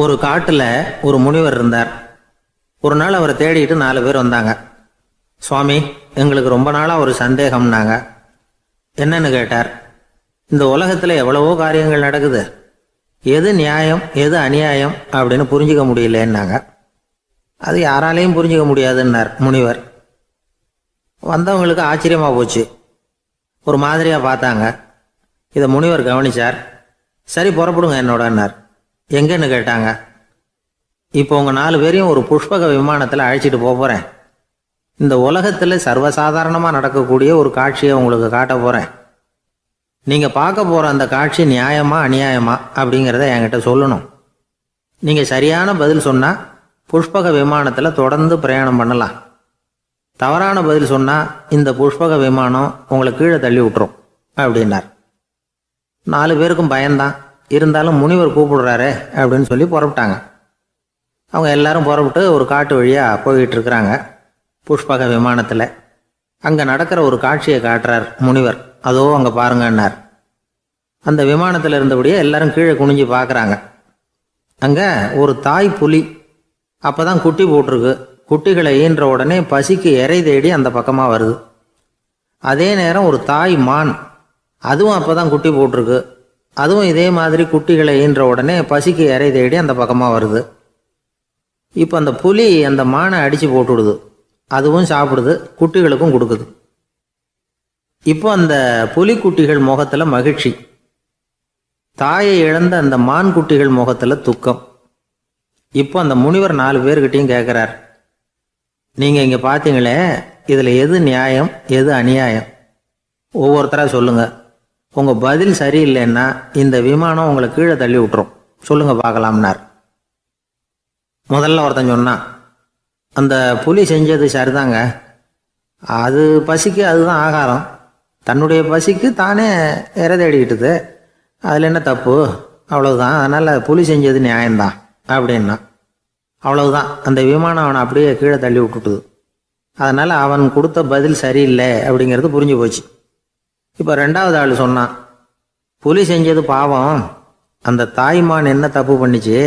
ஒரு காட்டுல ஒரு முனிவர் இருந்தார். ஒரு நாள் அவரை தேடிட்டு 4 பேர் வந்தாங்க. சுவாமி, எங்களுக்கு ரொம்ப நாளா ஒரு சந்தேகம்னாங்க. என்னன்னு கேட்டார். இந்த உலகத்துல எவ்வளவோ காரியங்கள் நடக்குது, எது நியாயம் எது அநியாயம் அப்படின்னு புரிஞ்சுக்க முடியலன்னாங்க. அது யாராலையும் புரிஞ்சுக்க முடியாதுன்னார் முனிவர். வந்தவங்களுக்கு ஆச்சரியமா போச்சு, ஒரு மாதிரியா பார்த்தாங்க. இதை முனிவர் கவனிச்சார். சரி, புறப்படுங்க என்னோடன்னார். எங்கன்னு கேட்டாங்க. இப்போ உங்க 4 பேரையும் ஒரு புஷ்பக விமானத்தில் அழைச்சிட்டு போறேன். இந்த உலகத்தில் சர்வசாதாரணமாக நடக்கக்கூடிய ஒரு காட்சியை உங்களுக்கு காட்ட போறேன். நீங்க பார்க்க போற அந்த காட்சி நியாயமா அநியாயமா அப்படிங்கிறத என்கிட்ட சொல்லணும். நீங்க சரியான பதில் சொன்னா புஷ்பக விமானத்தில் தொடர்ந்து பிரயாணம் பண்ணலாம். தவறான பதில் சொன்னா இந்த புஷ்பக விமானம் உங்களை கீழே தள்ளி விட்டுரும் அப்படின்னார். 4 பேருக்கும் பயம்தான். இருந்தாலும் முனிவர் கூப்பிடுறாரு அப்படின்னு சொல்லி புறப்பட்டாங்க. அவங்க எல்லாரும் புறப்பட்டு ஒரு காட்டு வழியாக போய்கிட்டு இருக்கிறாங்க புஷ்பக விமானத்தில். அங்கே நடக்கிற ஒரு காட்சியை காட்டுறார் முனிவர். அதோ அங்கே பாருங்கன்னார். அந்த விமானத்தில் இருந்தபடியே எல்லாரும் கீழே குனிஞ்சு பார்க்குறாங்க. அங்கே ஒரு தாய் புலி அப்போ தான் குட்டி போட்டிருக்கு. குட்டிகளை ஈன்ற உடனே பசிக்கு இறை தேடி அந்த பக்கமாக வருது. அதே நேரம் ஒரு தாய் மான், அதுவும் அப்போ தான் குட்டி போட்டிருக்கு. அதுவும் இதே மாதிரி குட்டிகளை ஈன்ற உடனே பசிக்கு இறை தேடி அந்த பக்கமாக வருது. இப்போ அந்த புலி அந்த மானை அடித்து போட்டுடுது. அதுவும் சாப்பிடுது, குட்டிகளுக்கும் கொடுக்குது. இப்போ அந்த புலி குட்டிகள் முகத்தில் மகிழ்ச்சி, தாயை இழந்த அந்த மான் குட்டிகள் முகத்தில் துக்கம். இப்போ அந்த முனிவர் 4 பேர்கிட்டையும் கேட்குறார், நீங்கள் இங்கே பார்த்தீங்களே, இதில் எது நியாயம் எது அநியாயம்? ஒவ்வொருத்தராக சொல்லுங்கள். உங்கள் பதில் சரியில்லைன்னா இந்த விமானம் உங்களை கீழே தள்ளி விட்டுரும். சொல்லுங்கள் பார்க்கலாம்னார். முதல்ல ஒருத்தன் சொன்னான், அந்த புலி செஞ்சது சரிதாங்க. அது பசிக்கு அதுதான் ஆகாரம். தன்னுடைய பசிக்கு தானே இறை தேடிக்கிட்டுது. அதில் என்ன தப்பு? அவ்வளவுதான். அதனால் புலி செஞ்சது நியாயம்தான் அப்படின்னா. அவ்வளவுதான், அந்த விமானம் அவனை அப்படியே கீழே தள்ளி விட்டுட்டுது. அதனால் அவன் கொடுத்த பதில் சரியில்லை அப்படிங்கிறது புரிஞ்சு போச்சு. இப்போ 2வது ஆள் சொன்னான், புலி செஞ்சது பாவம், அந்த தாய்மான் என்ன தப்பு பண்ணிச்சு?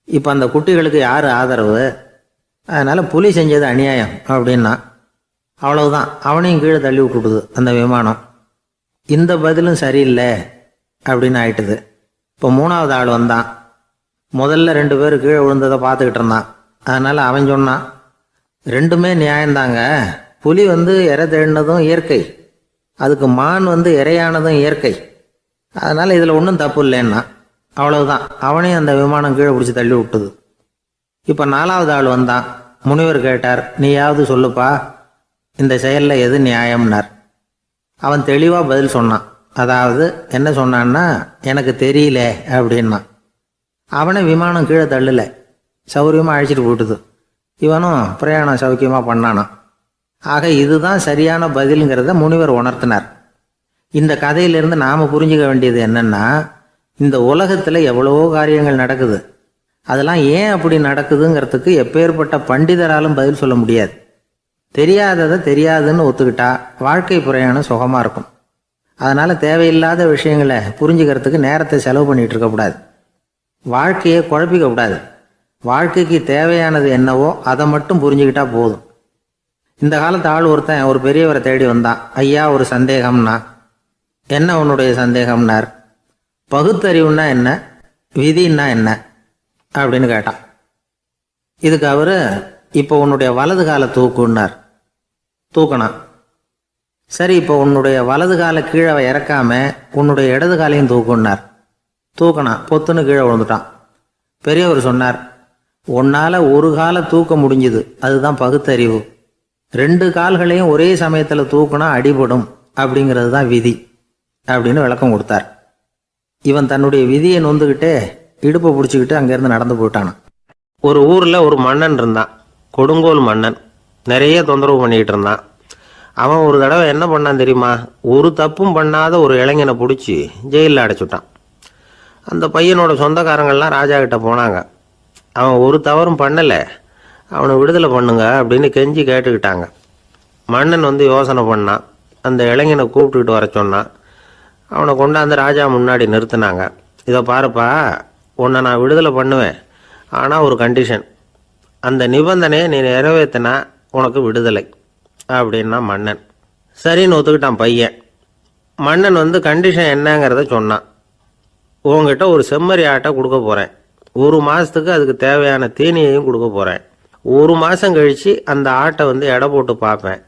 இப்போ அந்த குட்டிகளுக்கு யார் ஆதரவு? அதனால் புலி செஞ்சது அநியாயம் அப்படின்னா. அவ்வளவுதான், அவனையும் கீழே தள்ளி விட்டுடுது அந்த விமானம். இந்த பதிலும் சரியில்லை அப்படின்னு ஆயிட்டுது. இப்போ 3வது ஆள் வந்தான். முதல்ல 2 பேர் கீழே விழுந்ததை பார்த்துக்கிட்டு இருந்தான். அதனால் அவன் சொன்னான், ரெண்டுமே நியாயம்தாங்க. புலி இறை தேடினதும் இயற்கை, அதுக்கு மான் இறையானதும் இயற்கை. அதனால் இதில் ஒன்றும் தப்பு இல்லைன்னா. அவ்வளவுதான், அவனையும் அந்த விமானம் கீழே பிடிச்சி தள்ளி விட்டுது. இப்போ 4வது ஆள் வந்தான். முனிவர் கேட்டார், நீயாவது சொல்லுப்பா, இந்த செயலில் எது நியாயம்னார். அவன் தெளிவாக பதில் சொன்னான். அதாவது என்ன சொன்னான்னா, எனக்கு தெரியல அப்படின்னா. அவனை விமானம் கீழே தள்ளலை, சௌரியமாக அழைச்சிட்டு போட்டுது. இவனும் பிரயாணம் சௌக்கியமாக பண்ணானான். ஆக இதுதான் சரியான பதிலுங்கிறத முனிவர் உணர்த்தினார். இந்த கதையிலிருந்து நாம் புரிஞ்சுக்க வேண்டியது என்னன்னா, இந்த உலகத்தில் எவ்வளவோ காரியங்கள் நடக்குது. அதெல்லாம் ஏன் அப்படி நடக்குதுங்கிறதுக்கு எப்பேற்பட்ட பண்டிதராலும் பதில் சொல்ல முடியாது. தெரியாததை தெரியாதுன்னு ஒத்துக்கிட்டா வாழ்க்கை பிரயாணம் சுகமாக இருக்கும். அதனால் தேவையில்லாத விஷயங்களை புரிஞ்சுக்கிறதுக்கு நேரத்தை செலவு பண்ணிகிட்டு இருக்கக்கூடாது. வாழ்க்கையை குழப்பிக்க கூடாது. வாழ்க்கைக்கு தேவையானது என்னவோ அதை மட்டும் புரிஞ்சுக்கிட்டா போதும். இந்த காலத்து ஆள் ஒருத்தன் ஒரு பெரியவரை தேடி வந்தான். ஐயா, ஒரு சந்தேகம்னா. என்ன உன்னுடைய சந்தேகம்னார். பகுத்தறிவுன்னா என்ன, விதின்னா என்ன அப்படின்னு கேட்டான். இதுக்கு அவரு, இப்போ உன்னுடைய வலது காலை தூக்குன்னார். தூக்கினான். சரி, இப்போ உன்னுடைய வலது காலை கீழே இறக்காம உன்னுடைய இடது காலையும் தூக்குன்னார். தூக்கினான். பொத்துன்னு கீழே விழுந்துட்டான். பெரியவர் சொன்னார், உன்னால் ஒரு காலை தூக்க முடிஞ்சுது, அதுதான் பகுத்தறிவு. 2 கால்களையும் ஒரே சமயத்தில் தூக்குனா அடிபடும், அப்படிங்கிறது தான் விதி அப்படின்னு விளக்கம் கொடுத்தார். இவன் தன்னுடைய விதியை நொந்துக்கிட்டே இடுப்பை பிடிச்சிக்கிட்டு அங்கேருந்து நடந்து போயிட்டானான். ஒரு ஊரில் ஒரு மன்னன் இருந்தான், கொடுங்கோல் மன்னன். நிறைய தொந்தரவு பண்ணிக்கிட்டு இருந்தான். அவன் ஒரு தடவை என்ன பண்ணான் தெரியுமா? ஒரு தப்பும் பண்ணாத ஒரு இளைஞனை பிடிச்சி ஜெயிலில் அடைச்சுட்டான். அந்த பையனோட சொந்தக்காரங்கள்லாம் ராஜா கிட்ட போனாங்க. அவன் ஒரு தவறும் பண்ணலை, அவனை விடுதலை பண்ணுங்க அப்படின்னு கெஞ்சி கேட்டுக்கிட்டாங்க. மன்னன் யோசனை பண்ணான். அந்த இளைஞனை கூப்பிட்டுக்கிட்டு வர சொன்னான். அவனை கொண்டாந்து ராஜா முன்னாடி நிறுத்தினாங்க. இதை பாருப்பா, உன்னை நான் விடுதலை பண்ணுவேன், ஆனால் ஒரு கண்டிஷன். அந்த நிபந்தனையை நீ நிறைவேற்றினா உனக்கு விடுதலை அப்படின்னா மன்னன். சரின்னு ஒத்துக்கிட்டான் பையன். மன்னன் வந்து கண்டிஷன் என்னங்கிறத சொன்னான். உங்ககிட்ட ஒரு செம்மறி ஆட்டை கொடுக்க போகிறேன், 1 மாதத்துக்கு அதுக்கு தேவையான தீனியையும் கொடுக்க போகிறேன். 1 மாதம் கழித்து அந்த ஆட்டை வந்து எடை போட்டு பார்ப்பேன்.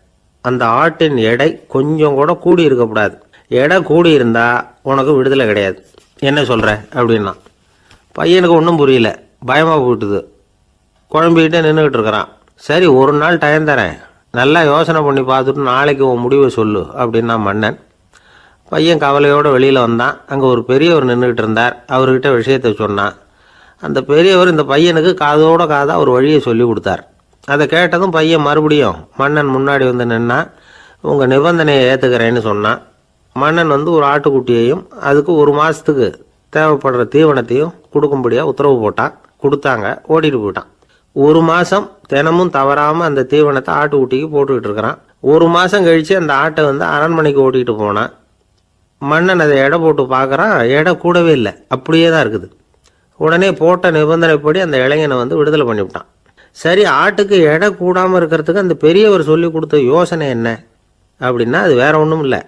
அந்த ஆட்டின் எடை கொஞ்சம் கூட கூடி இருக்கக்கூடாது. எடை கூடி இருந்தால் உனக்கு விடுதலை கிடையாது. என்ன சொல்கிற அப்படின்னா. பையனுக்கு ஒன்றும் புரியல, பயமாக போட்டுது. குழம்பிக்கிட்டே நின்றுக்கிட்டு இருக்கிறான். சரி, 1 நாள் டைம் தரேன், நல்லா யோசனை பண்ணி பார்த்துட்டு நாளைக்கு உன் முடிவை சொல்லு அப்படின்னா மன்னன். பையன் கவலையோடு வெளியில் வந்தான். அங்கே ஒரு பெரியவர் நின்றுக்கிட்டு இருந்தார். அவர்கிட்ட விஷயத்தை சொன்னான். அந்த பெரியவர் இந்த பையனுக்கு காதோட காதாக ஒரு வழியை சொல்லி கொடுத்தார். அதை கேட்டதும் பையன் மறுபடியும் மன்னன் முன்னாடி வந்து நின்னா, உங்கள் நிபந்தனையை ஏற்றுக்கிறேன்னு சொன்னான். மன்னன் வந்து ஒரு ஆட்டுக்குட்டியையும் அதுக்கு 1 மாதத்துக்கு தேவைப்படுற தீவனத்தையும் கொடுக்கும்படியாக உத்தரவு போட்டான். கொடுத்தாங்க, ஓடிட்டு போயிட்டான். 1 மாதம் தினமும் தவறாமல் அந்த தீவனத்தை ஆட்டுக்குட்டிக்கு போட்டுக்கிட்டு இருக்கிறான். 1 மாதம் கழித்து அந்த ஆட்டை வந்து அரண்மனைக்கு ஓட்டிகிட்டு போனான். மன்னன் அதை எடை போட்டு பார்க்குறான், எடை கூடவே இல்லை, அப்படியே தான் இருக்குது. உடனே போட்ட நிபந்தனைப்படி அந்த இளைஞனை வந்து விடுதலை பண்ணிவிட்டான். சரி, ஆட்டுக்கு எடை கூடாமல் இருக்கிறதுக்கு அந்த பெரியவர் சொல்லி கொடுத்த யோசனை என்ன அப்படின்னா, அது வேற ஒன்றும் இல்லை.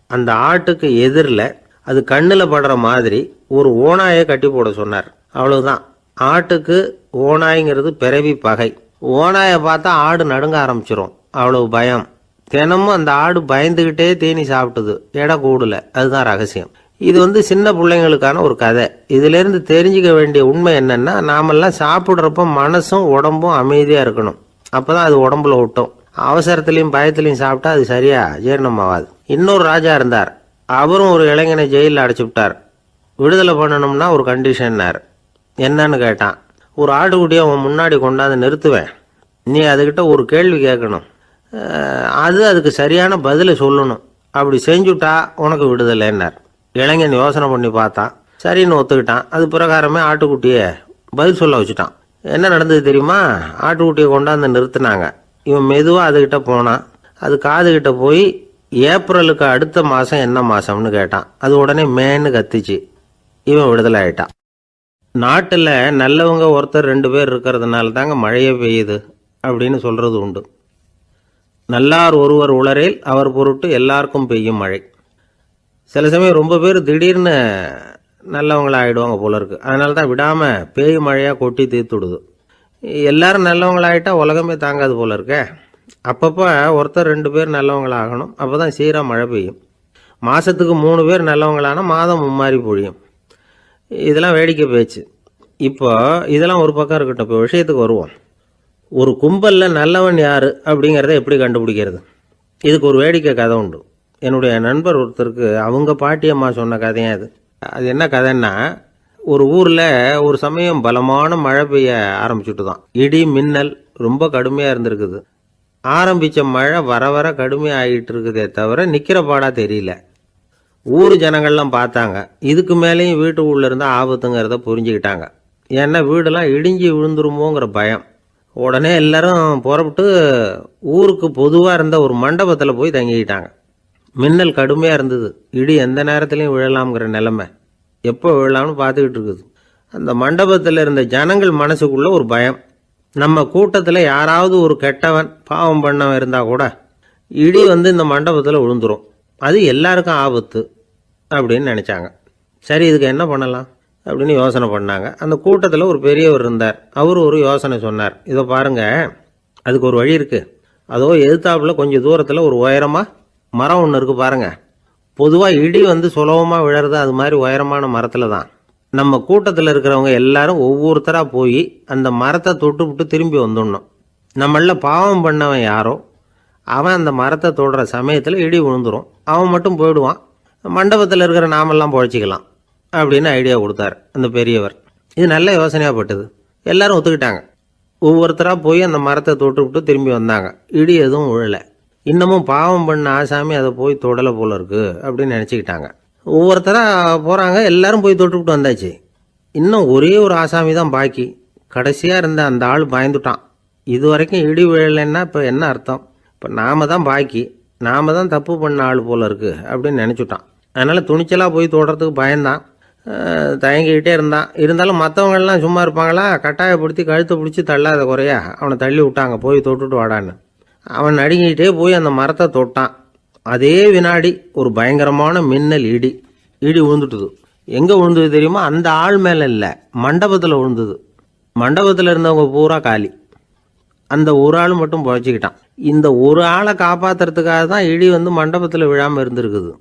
அந்த ஆட்டுக்கு எதிரில் அது கண்ணில் படுற மாதிரி ஒரு ஓநாயை கட்டி போட சொன்னார். அவ்வளவுதான். ஆட்டுக்கு ஓநாய்ங்கிறது பிறவி பகை. ஓநாயை பார்த்தா ஆடு நடுங்க ஆரம்பிச்சிரும், அவ்வளவு பயம். தினமும் அந்த ஆடு பயந்துக்கிட்டே தீனி சாப்பிட்டுது, எடை கூடல. அதுதான் ரகசியம். இது வந்து சின்ன பிள்ளைங்களுக்கான ஒரு கதை. இதிலேருந்து தெரிஞ்சுக்க வேண்டிய உண்மை என்னன்னா, நாமெல்லாம் சாப்பிட்றப்ப மனசும் உடம்பும் அமைதியாக இருக்கணும். அப்போ தான் அது உடம்புல விட்டும். அவசரத்துலையும் பயத்துலையும் சாப்பிட்டா அது சரியா ஜீரணம் ஆகாது. இன்னொரு ராஜா இருந்தார். அவரும் ஒரு இளைஞனை ஜெயிலில் அடைச்சி விட்டார். விடுதலை பண்ணணும்னா ஒரு கண்டிஷன்னார். என்னன்னு கேட்டான். ஒரு ஆட்டுக்குட்டியை அவன் முன்னாடி கொண்டாந்து நிறுத்துவேன், நீ அதுக்கிட்ட ஒரு கேள்வி கேட்கணும், அதுக்கு சரியான பதிலை சொல்லணும். அப்படி செஞ்சுட்டா உனக்கு விடுதலைன்னார். இளைஞன் யோசனை பண்ணி பார்த்தான். சரின்னு ஒத்துக்கிட்டான். அது பிரகாரமே ஆட்டுக்குட்டியை பதில் சொல்ல வச்சுட்டான். என்ன நடந்தது தெரியுமா? ஆட்டுக்குட்டியை கொண்டாந்து நிறுத்தினாங்க. இவன் மெதுவாக அதுக்கிட்ட போனான். அது காதுகிட்ட போய் ஏப்ரலுக்கு அடுத்த மாதம் என்ன மாதம்னு கேட்டான். அது உடனே மேன்னு கத்திச்சு. இவன் விடுதலை ஆயிட்டான். நாட்டில் நல்லவங்க ஒருத்தர் 2 பேர் இருக்கிறதுனால தாங்க மழையே பெய்யுது அப்படின்னு சொல்கிறது உண்டு. நல்லார் ஒருவர் உளரேல் அவர் பொருட்டு எல்லாருக்கும் பெய்யும் மழை. சில சமயம் ரொம்ப பேர் திடீர்னு நல்லவங்களா ஆகிடுவாங்க போல இருக்கு. அதனால தான் விடாமல் பேய் மழையாக கொட்டி தீர்த்துடுது. எல்லாரும் நல்லவங்களாயிட்டா உலகமே தாங்காது போல இருக்க. அப்பப்போ ஒருத்தர் 2 பேர் நல்லவங்களாகணும். அப்போ தான் சீராக மழை பெய்யும். மாதத்துக்கு 3 பேர் நல்லவங்களானா மாதம் மும்மாரி பொழியும். இதெல்லாம் வேடிக்கை பேச்சு. இப்போ இதெல்லாம் ஒரு பக்கம் இருக்கட்டும். இப்போ விஷயத்துக்கு வருவோம். ஒரு கும்பலில் நல்லவன் யார் அப்படிங்கிறத எப்படி கண்டுபிடிக்கிறது? இதுக்கு ஒரு வேடிக்கை கதை உண்டு. என்னுடைய நண்பர் ஒருத்தருக்கு அவங்க பாட்டியம்மா சொன்ன கதையும் அது. அது என்ன கதைன்னா, ஒரு ஊரில் ஒரு சமயம் பலமான மழை பெய்ய ஆரம்பிச்சுட்டு தான். இடி மின்னல் ரொம்ப கடுமையாக இருந்திருக்குது. ஆரம்பித்த மழை வர வர கடுமையாக ஆகிட்டு இருக்குதே தவிர நிற்கிற பாடாக தெரியல. ஊர் ஜனங்கள்லாம் பார்த்தாங்க. இதுக்கு மேலேயும் வீட்டு உள்ள இருந்தால் ஆபத்துங்கிறத புரிஞ்சுக்கிட்டாங்க. ஏன்னா வீடெல்லாம் இடிஞ்சு விழுந்துருமோங்கிற பயம். உடனே எல்லாரும் புறப்பட்டு ஊருக்கு பொதுவாக இருந்த ஒரு மண்டபத்தில் போய் தங்கிக்கிட்டாங்க. மின்னல் கடுமையாக இருந்தது. இடி எந்த நேரத்துலையும் விழலாம்ங்கிற நிலைமை. எப்போ விழலாம்னு பார்த்துக்கிட்டு இருக்குது. அந்த மண்டபத்தில் இருந்த ஜனங்கள் மனசுக்குள்ள ஒரு பயம். நம்ம கூட்டத்தில் யாராவது ஒரு கெட்டவன் பாவம் பண்ணவன் இருந்தால் கூட இடி வந்து இந்த மண்டபத்தில் விழுந்துரும், அது எல்லாருக்கும் ஆபத்து அப்படின்னு நினச்சாங்க. சரி, இதுக்கு என்ன பண்ணலாம் அப்படின்னு யோசனை பண்ணாங்க. அந்த கூட்டத்தில் ஒரு பெரியவர் இருந்தார். அவர் ஒரு யோசனை சொன்னார். இதை பாருங்க, அதுக்கு ஒரு வழி இருக்குது. அதோ எதிர்த்தாப்புல கொஞ்சம் தூரத்தில் ஒரு உயரமாக மரம் ஒன்று இருக்குது பாருங்க. பொதுவாக இடி வந்து சுலபமாக விழறது அது மாதிரி உயரமான மரத்தில் தான். நம்ம கூட்டத்தில் இருக்கிறவங்க எல்லாரும் ஒவ்வொருத்தராக போய் அந்த மரத்தை தொட்டு விட்டு திரும்பி வந்துடணும். நம்மள பாவம் பண்ணவன் யாரோ அவன் அந்த மரத்தை தொடுற சமயத்தில் இடி விழுந்துடும், அவன் மட்டும் போயிடுவான். மண்டபத்தில் இருக்கிற நாமெல்லாம் பொழைச்சிக்கலாம் அப்படின்னு ஐடியா கொடுத்தார் அந்த பெரியவர். இது நல்ல யோசனையாக பட்டது. எல்லாரும் ஒத்துக்கிட்டாங்க. ஒவ்வொருத்தராக போய் அந்த மரத்தை தொட்டு விட்டு திரும்பி வந்தாங்க. இடி எதுவும் விழலை. இன்னமும் பாவம் பண்ண ஆசாமி அதை போய் தொடலை போல இருக்கு அப்படின்னு நினச்சிக்கிட்டாங்க. ஒவ்வொருத்தராக போகிறாங்க. எல்லாரும் போய் தொட்டுவிட்டு வந்தாச்சு. இன்னும் ஒரே ஒரு ஆசாமி தான் பாக்கி. கடைசியாக இருந்த அந்த ஆள் பயந்துட்டான். இது வரைக்கும் இடி விழலைன்னா இப்போ என்ன அர்த்தம்? இப்போ நாம தான் பாக்கி, நாம தான் தப்பு பண்ண ஆள் போல இருக்கு அப்படின்னு நினச்சிட்டான். அதனால் துணிச்சலாக போய் தொடுறதுக்கு பயந்தான். தயங்கிக்கிட்டே இருந்தான். இருந்தாலும் மற்றவங்கெல்லாம் சும்மா இருப்பாங்களா, கட்டாயப்படுத்தி கழுத்தை பிடிச்சி தள்ளாத குறையா அவனை தள்ளி விட்டாங்க, போய் தொட்டுட்டு வாடான்னு. அவன் நடுங்கிக்கிட்டே போய் அந்த மரத்தை தொட்டான். அதே வினாடி ஒரு பயங்கரமான மின்னல் இடி விழுந்துட்டுது. எங்கே விழுந்தது தெரியுமா? அந்த ஆள் மேலே இல்லை, மண்டபத்தில் விழுந்தது. மண்டபத்தில் இருந்தவங்க பூரா காலி. அந்த ஒரு ஆள் மட்டும் புழைச்சிக்கிட்டான். இந்த ஒரு ஆளை காப்பாற்றுறதுக்காக தான் இடி வந்து மண்டபத்தில் விழாமல் இருந்திருக்குது.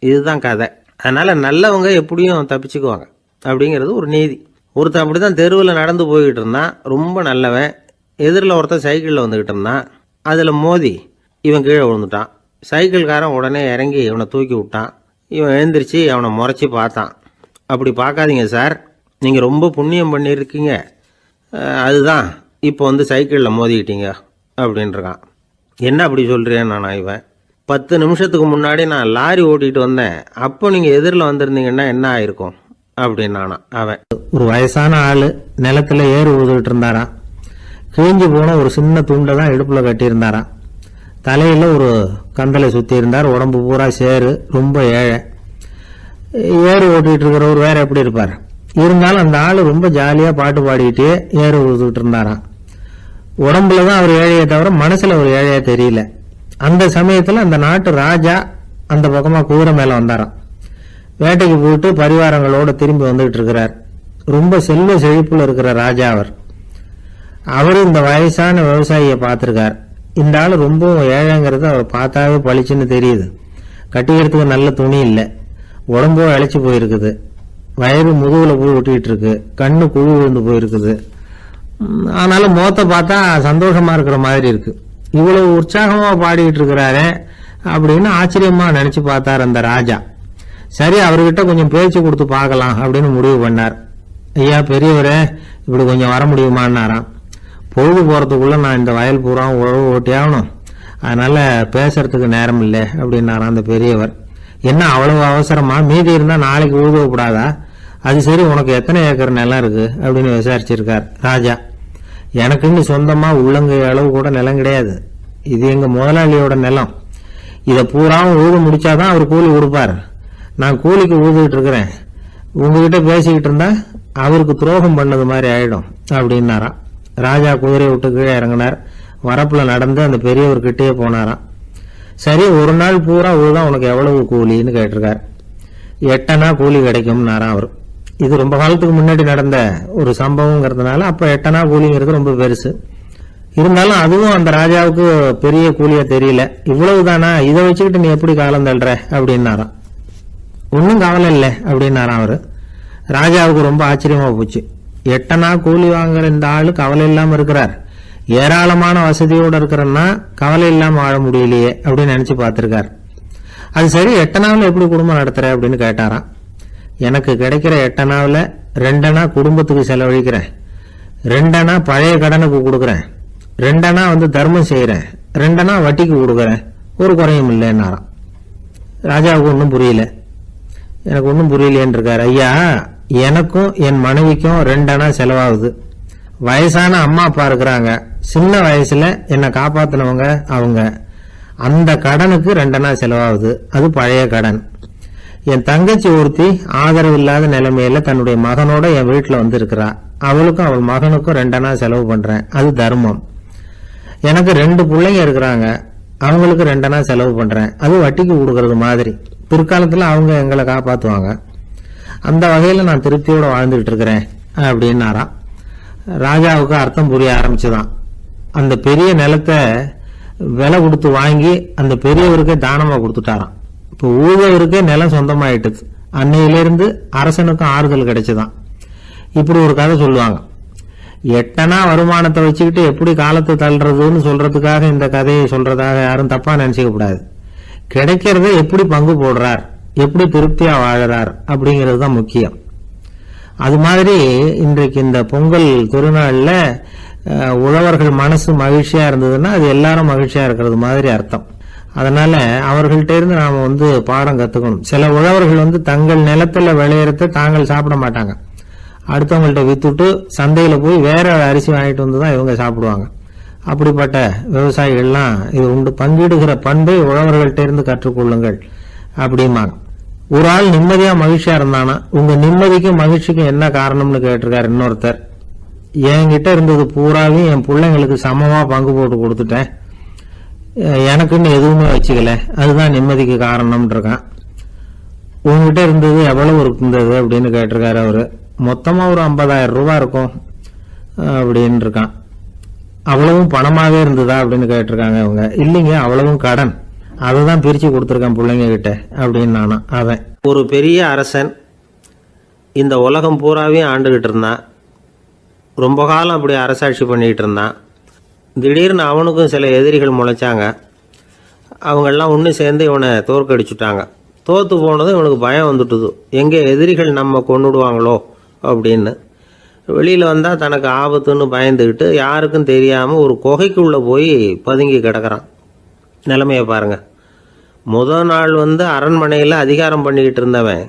இதுதான் கதை. அதனால் நல்லவங்க எப்படியும் தப்பிச்சுக்குவாங்க அப்படிங்கிறது ஒரு நீதி. ஒருத்தன் அப்படி தான் தெருவில் நடந்து போய்கிட்டு இருந்தான், ரொம்ப நல்லவன். எதிரில் ஒருத்தன் சைக்கிளில் வந்துக்கிட்டு இருந்தான். அதில் மோதி இவன் கீழே விழுந்துட்டான். சைக்கிள்காரன் உடனே இறங்கி இவனை தூக்கி விட்டான். இவன் எழுந்திரிச்சு அவனை முறைச்சி பார்த்தான். அப்படி பார்க்காதீங்க சார், நீங்கள் ரொம்ப புண்ணியம் பண்ணியிருக்கீங்க, அதுதான் இப்போ வந்து சைக்கிளில் மோதிக்கிட்டீங்க அப்படின்றான். என்ன அப்படி சொல்கிறேன் நானா? இவன் 10 நிமிஷத்துக்கு முன்னாடி நான் லாரி ஓட்டிகிட்டு வந்தேன், அப்போ நீங்கள் எதிரில் வந்திருந்தீங்கன்னா என்ன ஆயிருக்கும் அப்படின்னானா அவன். ஒரு வயசான ஆள் நிலத்தில் ஏறு உழுதுகிட்டு இருந்தாராம். கிழிஞ்சு போன ஒரு சின்ன துண்டை தான் இடுப்பில் கட்டியிருந்தாராம். தலையில் ஒரு கந்தலை சுற்றி இருந்தார். உடம்பு பூரா சேரு, ரொம்ப ஏழை. ஏறு ஓட்டிகிட்டு இருக்கிறவர் வேற எப்படி இருப்பார்? இருந்தாலும் அந்த ஆள் ரொம்ப ஜாலியாக பாட்டு பாடிக்கிட்டே ஏறு உழுதுகிட்டு இருந்தாராம். உடம்புல தான் அவர் ஏழையை தவிர மனசில் ஒரு ஏழையா தெரியல. அந்த சமயத்தில் அந்த நாட்டு ராஜா அந்த பக்கமாக குதிரை மேலே வந்தாராம். வேட்டைக்கு போயிட்டு பரிவாரங்களோடு திரும்பி வந்துகிட்டு இருக்கிறார். ரொம்ப செல்வ செழிப்பில் இருக்கிற ராஜா அவர் இந்த வயசான விவசாயியை பார்த்துருக்கார். இந்த ஆள் ரொம்ப ஏழைங்கிறது அவர் பார்த்தாவே பளிச்சுன்னு தெரியுது. கட்டிக்கிறதுக்கு நல்ல துணி இல்லை, உடம்போ இழைச்சி போயிருக்குது, வயிறு முதுகில் போய் ஒட்டிக்கிட்டு இருக்கு, கண்ணு குழு விழுந்து போயிருக்குது. ஆனாலும் முகத்தை பார்த்தா சந்தோஷமா இருக்கிற மாதிரி இருக்கு. இவ்வளவு உற்சாகமா பாடிக்கிட்டு இருக்கிறாரே அப்படின்னு ஆச்சரியமா நினைச்சு பார்த்தார் அந்த ராஜா. சரி, அவர்கிட்ட கொஞ்சம் பேச்சு கொடுத்து பார்க்கலாம் அப்படின்னு முடிவு பண்ணார். ஐயா பெரியவரே, இப்படி கொஞ்சம் வர முடியுமான்னாராம். பொழுது போறதுக்குள்ள நான் இந்த வயல் பூரா உழவு ஓட்டியாகணும், அதனால பேசுறதுக்கு நேரம் இல்லை அப்படின்னாராம் அந்த பெரியவர். என்ன அவ்வளவு அவசரமா? மீதி இருந்தா நாளைக்கு உழுதக்கூடாதா? அது சரி, உனக்கு எத்தனை ஏக்கர் நிலம் இருக்கு அப்படின்னு விசாரிச்சிருக்கார் ராஜா. எனக்குன்னு சொந்தமா உள்ளங்கை அளவு கூட நிலம் கிடையாது, இது எங்க முதலாளியோட நிலம். இதை பூராவும் உழுது முடிச்சாதான் அவர் கூலி கொடுப்பார். நான் கூலிக்கு உழுதுகிட்டு இருக்கிறேன், உங்ககிட்ட பேசிக்கிட்டு இருந்தா அவருக்கு துரோகம் பண்ணது மாதிரி ஆயிடும் அப்படின்னாராம். ராஜா குதிரையை விட்டு கீழே இறங்கினார். வரப்புல நடந்து அந்த பெரியவர்கிட்டயே போனாராம். சரி, ஒரு நாள் பூரா உழுதா உனக்கு எவ்வளவு கூலின்னு கேட்டிருக்கார். 8 அணா கூலி கிடைக்கும்னாராம் அவர். இது ரொம்ப காலத்துக்கு முன்னாடி நடந்த ஒரு சம்பவங்கிறதுனால அப்ப 8 அணா கூலிங்கிறது ரொம்ப பெருசு. இருந்தாலும் அதுவும் அந்த ராஜாவுக்கு பெரிய கூலியா தெரியல. இவ்வளவுதானா, இதை வச்சுக்கிட்டு நீ எப்படி காலம் தள்ளுற அப்படின்னாராம். ஒன்னும் கவலை இல்லை அப்படின்னாராம் அவரு. ராஜாவுக்கு ரொம்ப ஆச்சரியமா போச்சு. 8 அணா கூலி வாங்குற இந்த ஆளு கவலை இல்லாம இருக்கிறார், ஏராளமான வசதியோடு இருக்கிறன்னா கவலை இல்லாம வாழ முடியலையே அப்படின்னு நினைச்சு பார்த்திருக்கார். அது சரி, 8 அணாவில் எப்படி குடும்பம் நடத்துற அப்படின்னு கேட்டாராம். எனக்கு கிடைக்கிற 8 அணாவில் 2 அணா குடும்பத்துக்கு செலவழிக்கிறேன், 2 அணா பழைய கடனுக்கு கொடுக்குறேன், 2 அணா வந்து தர்மம் செய்யறேன், 2 அணா வட்டிக்கு கொடுக்குறேன், ஒரு குறையும் இல்லைன்னாராம். ராஜாவுக்கு ஒன்றும் புரியல. எனக்கு ஒன்றும் புரியலேன்னு இருக்காரு. ஐயா, எனக்கும் என் மனைவிக்கும் 2 அணா செலவாகுது. வயசான அம்மா அப்பா இருக்கிறாங்க, சின்ன வயசுல என்னை காப்பாத்தினவங்க அவங்க. அந்த கடனுக்கு 2 அணா செலவாகுது, அது பழைய கடன். என் தங்கச்சி ஒருத்தி ஆதரவு இல்லாத நிலைமையில தன்னுடைய மகனோட என் வீட்டுல வந்து இருக்கிறா, அவளுக்கும் அவள் மகனுக்கும் 2 அணா செலவு பண்றேன், அது தர்மம். எனக்கு 2 பிள்ளைங்க இருக்கிறாங்க, அவங்களுக்கு 2 அணா செலவு பண்றேன், அது வட்டிக்கு கொடுக்கறது மாதிரி. பிற்காலத்துல அவங்க எங்களை காப்பாத்துவாங்க. அந்த வகையில நான் திருப்தியோட வாழ்ந்துகிட்டு இருக்கிறேன் அப்படின்னாராம். ராஜாவுக்கு அர்த்தம் புரிய ஆரம்பிச்சுதான். அந்த பெரிய நிலத்தை விலை கொடுத்து வாங்கி அந்த பெரியவருக்கே தானமா கொடுத்துட்டாராம். இப்போ ஊழவருக்கே நிலம் சொந்தமாயிட்டுது. அன்னையிலிருந்து அரசனுக்கும் ஆறுதல் கிடைச்சுதான். இப்படி ஒரு கதை சொல்லுவாங்க. 8 அணா வருமானத்தை வச்சுக்கிட்டு எப்படி காலத்தை தள்ளுறதுன்னு சொல்றதுக்காக இந்த கதையை சொல்றதாக யாரும் தப்பா நினைச்சுக்க கூடாது. கிடைக்கிறத எப்படி பங்கு போடுறார், எப்படி திருப்தியா வாழறார் அப்படிங்கிறது தான் முக்கியம். அது மாதிரி இன்றைக்கு இந்த பொங்கல் திருநாள்ல உழவர்கள் மனசு மகிழ்ச்சியா இருந்ததுன்னா அது எல்லாரும் மகிழ்ச்சியா இருக்கிறது மாதிரி அர்த்தம். அதனால அவர்கள்ட்ட இருந்து நாம வந்து பாடம் கத்துக்கணும். சில உழவர்கள் வந்து தங்கள் நிலத்துல விளையறத தாங்கள் சாப்பிட மாட்டாங்க, அடுத்தவங்கள்ட்ட வித்துட்டு சந்தையில போய் வேற அரிசி வாங்கிட்டு வந்து தான் இவங்க சாப்பிடுவாங்க. அப்படிப்பட்ட விவசாயிகள்லாம் இது உண்டு. பங்கிடுகிற பண்பை உழவர்கள்ட்ட இருந்து கற்றுக்கொள்ளுங்கள் அப்படிம்பாங்க. ஒரு ஆள் நிம்மதியா மகிழ்ச்சியா இருந்தானா, உங்க நிம்மதிக்கும் மகிழ்ச்சிக்கும் என்ன காரணம்னு கேட்டிருக்காரு இன்னொருத்தர். என்கிட்ட இருந்தது பூராவையும் என் பிள்ளைங்களுக்கு சமமா பங்கு போட்டு கொடுத்துட்டேன், எனக்குன்னு எதுவுமே வச்சுக்கல, அதுதான் நிம்மதிக்கு காரணம்னு இருக்கான். உங்ககிட்ட இருந்தது எவ்வளவு இருந்தது அப்படின்னு கேட்டிருக்காரு அவரு. மொத்தமா ஒரு 50,000 ரூபாய் இருக்கும் அப்படின்னு இருக்கான். அவ்வளவும் பணமாவே இருந்ததா அப்படின்னு கேட்டிருக்காங்க அவங்க. இல்லைங்க, அவ்வளவும் கடன், அதைதான் பிரிச்சு கொடுத்துருக்கேன் பிள்ளைங்க கிட்ட அப்படின்னு நானும். அவன் ஒரு பெரிய அரசன், இந்த உலகம் பூராவையும் ஆண்டுகிட்டு இருந்தான். ரொம்ப காலம் அப்படி அரசாட்சி பண்ணிக்கிட்டு இருந்தான். திடீர்னு அவனுக்கும் சில எதிரிகள் முளைச்சாங்க. அவங்கெல்லாம் ஒன்று சேர்ந்து இவனை தோற்கடிச்சுட்டாங்க. தோற்று போனதும் இவனுக்கு பயம் வந்துட்டுது, எங்கே எதிரிகள் நம்ம கொண்டுடுவாங்களோ அப்படின்னு. வெளியில் வந்தால் தனக்கு ஆபத்துன்னு பயந்துக்கிட்டு யாருக்கும் தெரியாமல் ஒரு குகைக்குள்ளே போய் பதுங்கி கிடக்கிறான். நிலைமையை பாருங்கள். முதல் நாள் அரண்மனையில் அதிகாரம் பண்ணிக்கிட்டு இருந்தவன்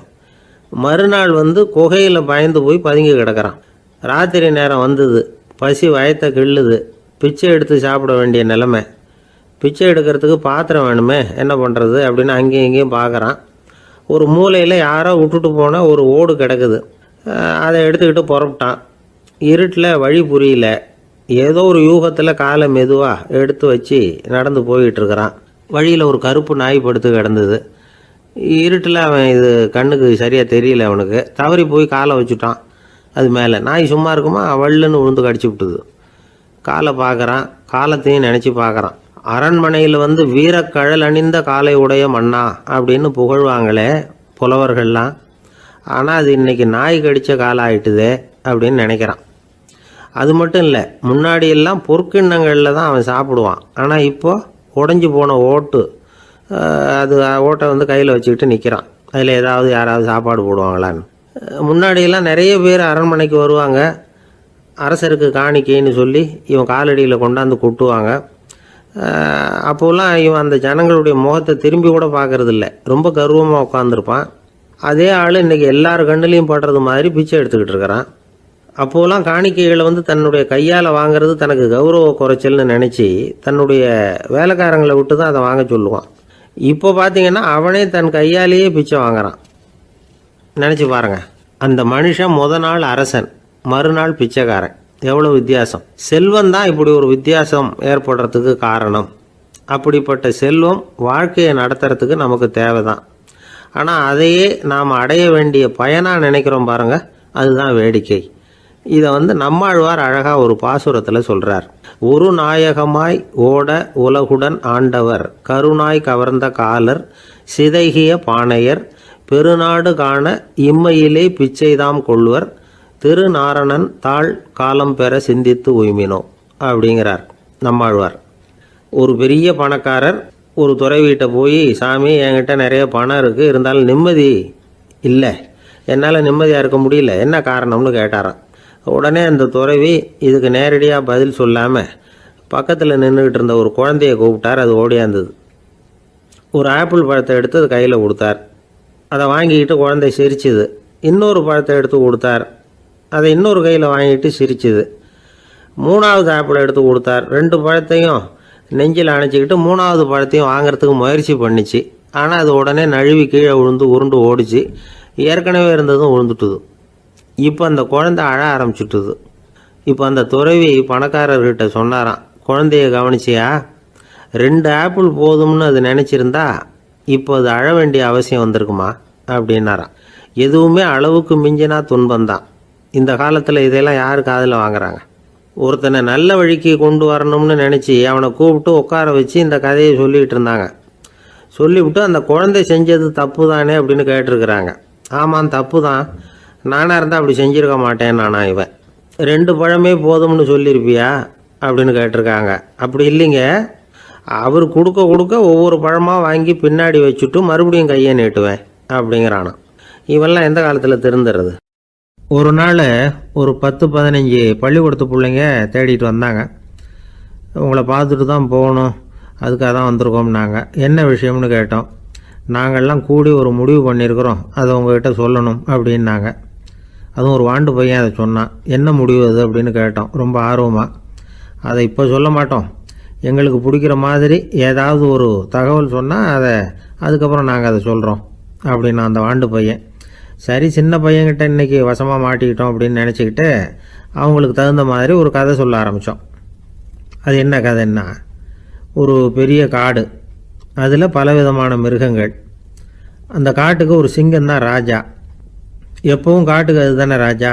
மறுநாள் குகையில் பயந்து போய் பதுங்கி கிடக்கிறான். ராத்திரி நேரம் வந்தது, பசி வயத்தை கிள்ளுது, பிச்சை எடுத்து சாப்பிட வேண்டிய நிலைமை. பிச்சை எடுக்கிறதுக்கு பாத்திரம் வேணுமே, என்ன பண்ணுறது அப்படின்னு அங்கேயும் இங்கேயும் பார்க்குறான். ஒரு மூலையில் யாரோ விட்டுட்டு போன ஒரு ஓடு கிடக்குது. அதை எடுத்துக்கிட்டு புறப்பட்டான். இருட்டில் வழி புரியல. ஏதோ ஒரு யூகத்தில் காலை மெதுவாக எடுத்து வச்சு நடந்து போயிட்டுருக்கிறான். வழியில் ஒரு கருப்பு நாய் படுத்து கிடந்தது. இருட்டில் அவன் இது கண்ணுக்கு சரியாக தெரியல. அவனுக்கு தவறி போய் காலை வச்சுட்டான் அது மேலே. நாய் சும்மா இருக்குமா, வள்ளுன்னு விழுந்து கடிச்சு விட்டுது. காலை பார்க்குறான், காலத்தையும் நினச்சி பார்க்குறான். அரண்மனையில் வீரக்கழல் அணிந்த காலை உடைய மன்னா அப்படின்னு புகழ்வாங்களே புலவர்கள்லாம். ஆனால் அது இன்றைக்கி நாய் கடித்த காலம் ஆயிட்டுதே அப்படின்னு நினைக்கிறான். அது மட்டும் இல்லை, முன்னாடியெல்லாம் பொற்கிண்ணங்களில் தான் அவன் சாப்பிடுவான். ஆனால் இப்போது உடஞ்சி போன ஓட்டு, அது ஓட்டை கையில் வச்சுக்கிட்டு நிற்கிறான். அதில் யாராவது சாப்பாடு போடுவாங்களான்னு. முன்னாடியெல்லாம் நிறைய பேர் அரண்மனைக்கு வருவாங்க. அரசருக்கு காணிக்கைன்னு சொல்லி இவன் காலடியில் கொண்டாந்து கொட்டுவாங்க. அப்போல்லாம் இவன் அந்த ஜனங்களுடைய முகத்தை திரும்பி கூட பார்க்கறதில்ல, ரொம்ப கர்வமாக உட்காந்துருப்பான். அதே ஆள் இன்றைக்கி எல்லார் கண்ணுலேயும் படுறது மாதிரி பிச்சை எடுத்துக்கிட்டு இருக்கிறான். அப்போலாம் காணிக்கைகளை தன்னுடைய கையால் வாங்கிறது தனக்கு கௌரவ குறைச்சல்னு நினச்சி தன்னுடைய வேலைக்காரங்களை விட்டு தான் அதை வாங்க சொல்லுவான். இப்போ பார்த்தீங்கன்னா அவனே தன் கையாலேயே பிச்சை வாங்குறான். நினச்சி பாருங்கள், அந்த மனுஷன் நாள் அரசன், மறுநாள் பிச்சைக்காரன். எவ்வளோ வித்தியாசம்! செல்வம் தான் இப்படி ஒரு வித்தியாசம் ஏற்படுறதுக்கு காரணம். அப்படிப்பட்ட செல்வம் வாழ்க்கையை நடத்துறதுக்கு நமக்கு தேவை தான். ஆனால் அதையே நாம் அடைய வேண்டிய பயனாக நினைக்கிறோம் பாருங்கள், அதுதான் வேடிக்கை. இதை நம்மாழ்வார் அழகாக ஒரு பாசுரத்தில் சொல்கிறார். ஒரு நாயகமாய் ஓட உலகுடன் ஆண்டவர், கருணாய் கவர்ந்த காலர், சிதைகிய பானையர், பெருநாடு காண இம்மையிலே பிச்சைதாம் கொள்வர், திருநாரணன் தாழ் காலம் பெற சிந்தித்து உய்மினோ அப்படிங்கிறார் நம்மாழ்வார். ஒரு பெரிய பணக்காரர் ஒரு துறவிகிட்ட போய், சாமி என்கிட்ட நிறைய பணம் இருக்குது, இருந்தாலும் நிம்மதி இல்லை, என்னால் நிம்மதியாக இருக்க முடியல, என்ன காரணம்னு கேட்டாராம். உடனே அந்த துறவி இதுக்கு நேரடியாக பதில் சொல்லாமல் பக்கத்தில் நின்றுக்கிட்டு இருந்த ஒரு குழந்தைய கூப்பிட்டார். அது ஓடியாந்தது. ஒரு ஆப்பிள் பழத்தை எடுத்து அது கையில் கொடுத்தார். அதை வாங்கிக்கிட்டு குழந்தை சிரிச்சுது. இன்னொரு பழத்தை எடுத்து கொடுத்தார். அதை இன்னொரு கையில் வாங்கிட்டு சிரிச்சுது. மூணாவது ஆப்பிளை எடுத்து கொடுத்தார். 2 பழத்தையும் நெஞ்சில் அணைச்சிக்கிட்டு 3ஆவது பழத்தையும் வாங்கிறதுக்கு முயற்சி பண்ணிச்சு. ஆனால் அது உடனே நழுவி கீழே விழுந்து உருண்டு ஓடிச்சு. ஏற்கனவே இருந்ததும் விழுந்துட்டுது. இப்போ அந்த குழந்தை அழ ஆரம்பிச்சுட்டுது. இப்போ அந்த துறவி பணக்காரர்கிட்ட சொன்னாராம், குழந்தைய கவனிச்சியா, 2 ஆப்பிள் போதும்னு அது நினச்சிருந்தா இப்போ அது அழ வேண்டிய அவசியம் வந்திருக்குமா அப்படின்னாராம். எதுவுமே அளவுக்கு மிஞ்சினா துன்பந்தான். இந்த காலத்தில் இதெல்லாம் யார் காதில் வாங்குறாங்க? ஒருத்தனை நல்ல வழிக்கு கொண்டு வரணும்னு நினச்சி அவனை கூப்பிட்டு உட்கார வச்சு இந்த கதையை சொல்லிகிட்டு இருந்தாங்க. சொல்லிவிட்டு அந்த குழந்தை செஞ்சது தப்பு தானே அப்படின்னு கேட்டிருக்கிறாங்க. ஆமாம், தப்பு தான், நானாக இருந்தால் அப்படி செஞ்சுருக்க மாட்டேன் நானா இவன். 2 பழமே போதும்னு சொல்லியிருப்பியா அப்படின்னு கேட்டிருக்காங்க. அப்படி இல்லைங்க, அவர் கொடுக்க கொடுக்க ஒவ்வொரு பழமாக வாங்கி பின்னாடி வச்சுட்டு மறுபடியும் கையை நீட்டுவேன் அப்படிங்கிறானா. இவெல்லாம் எந்த காலத்தில் திருந்துறது? ஒரு நாள் ஒரு 10-15 பள்ளிக்கூடத்து பிள்ளைங்க தேடிட்டு வந்தாங்க. உங்களை பார்த்துட்டு தான் போகணும், அதுக்காக தான் வந்திருக்கோம்னாங்க. என்ன விஷயம்னு கேட்டோம். நாங்கள்லாம் கூடி ஒரு முடிவு பண்ணியிருக்கிறோம், அதை உங்கள்கிட்ட சொல்லணும் அப்படின்னாங்க. அதுவும் ஒரு வாண்டு பையன் அதை சொன்னான். என்ன முடிவு அது அப்படின்னு கேட்டோம் ரொம்ப ஆர்வமாக. அதை இப்போ சொல்ல மாட்டோம், எங்களுக்கு பிடிக்கிற மாதிரி ஏதாவது ஒரு தகவல் சொன்னால் அதுக்கப்புறம் நாங்கள் அதை சொல்கிறோம் அப்படின்னு அந்த வாண்டு பையன். சரி, சின்ன பையன்கிட்ட இன்றைக்கி வசமாக மாட்டிக்கிட்டோம் அப்படின்னு நினச்சிக்கிட்டு அவங்களுக்கு தகுந்த மாதிரி ஒரு கதை சொல்ல ஆரம்பித்தோம். அது என்ன கதைன்னா, ஒரு பெரிய காடு, அதில் பலவிதமான மிருகங்கள். அந்த காட்டுக்கு ஒரு சிங்கம் தான் ராஜா. எப்பவும் காட்டுக்கு அது தானே ராஜா.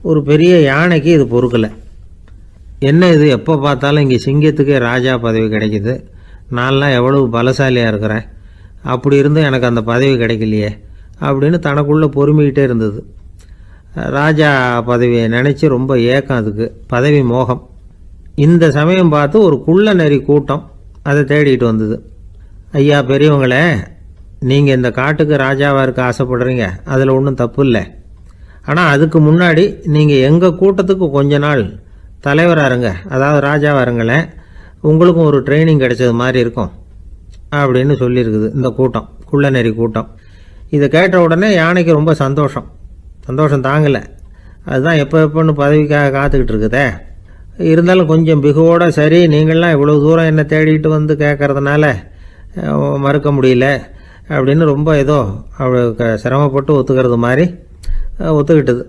ஒரு பெரிய யானைக்கு இது பொறுக்கலை. என்ன இது, எப்போ பார்த்தாலும் இங்கே சிங்கத்துக்கே ராஜா பதவி கிடைக்கிது, நான்லாம் எவ்வளவு பலசாலியாக இருக்கிறேன், அப்படி இருந்தும் எனக்கு அந்த பதவி கிடைக்கலையே அப்படின்னு தனக்குள்ளே பொறுமிக்கிட்டே இருந்தது. ராஜா பதவியை நினச்சி ரொம்ப ஏக்கம், அதுக்கு பதவி மோகம். இந்த சமயம் பார்த்து ஒரு குள்ள நரி கூட்டம் அதை தேடிட்டு வந்தது. ஐயா பெரியவங்களே, நீங்கள் இந்த காட்டுக்கு ராஜாவாக இருக்க ஆசைப்படுறீங்க, அதில் ஒன்றும் தப்பு இல்லை. ஆனால் அதுக்கு முன்னாடி நீங்கள் எங்கள் கூட்டத்துக்கு கொஞ்ச நாள் தலைவராக இருங்க, அதாவது ராஜாவாக இருங்களேன், உங்களுக்கும் ஒரு ட்ரைனிங் கிடைச்சது மாதிரி இருக்கும் அப்படின்னு சொல்லியிருக்குது இந்த கூட்டம், குள்ள நரி கூட்டம். இதை கேட்ட உடனே யானைக்கு ரொம்ப சந்தோஷம் தாங்கலை. அதுதான் எப்போன்னு பதவிக்காக காத்துக்கிட்டு இருக்குதே. இருந்தாலும் கொஞ்சம் பிகுவோட, சரி நீங்கள்லாம் இவ்வளோ தூரம் என்னை தேடிட்டு வந்து கேட்கறதுனால மறுக்க முடியல அப்படின்னு ரொம்ப ஏதோ அவளுக்கு சிரமப்பட்டு ஒத்துக்கிறது மாதிரி ஒத்துக்கிட்டது.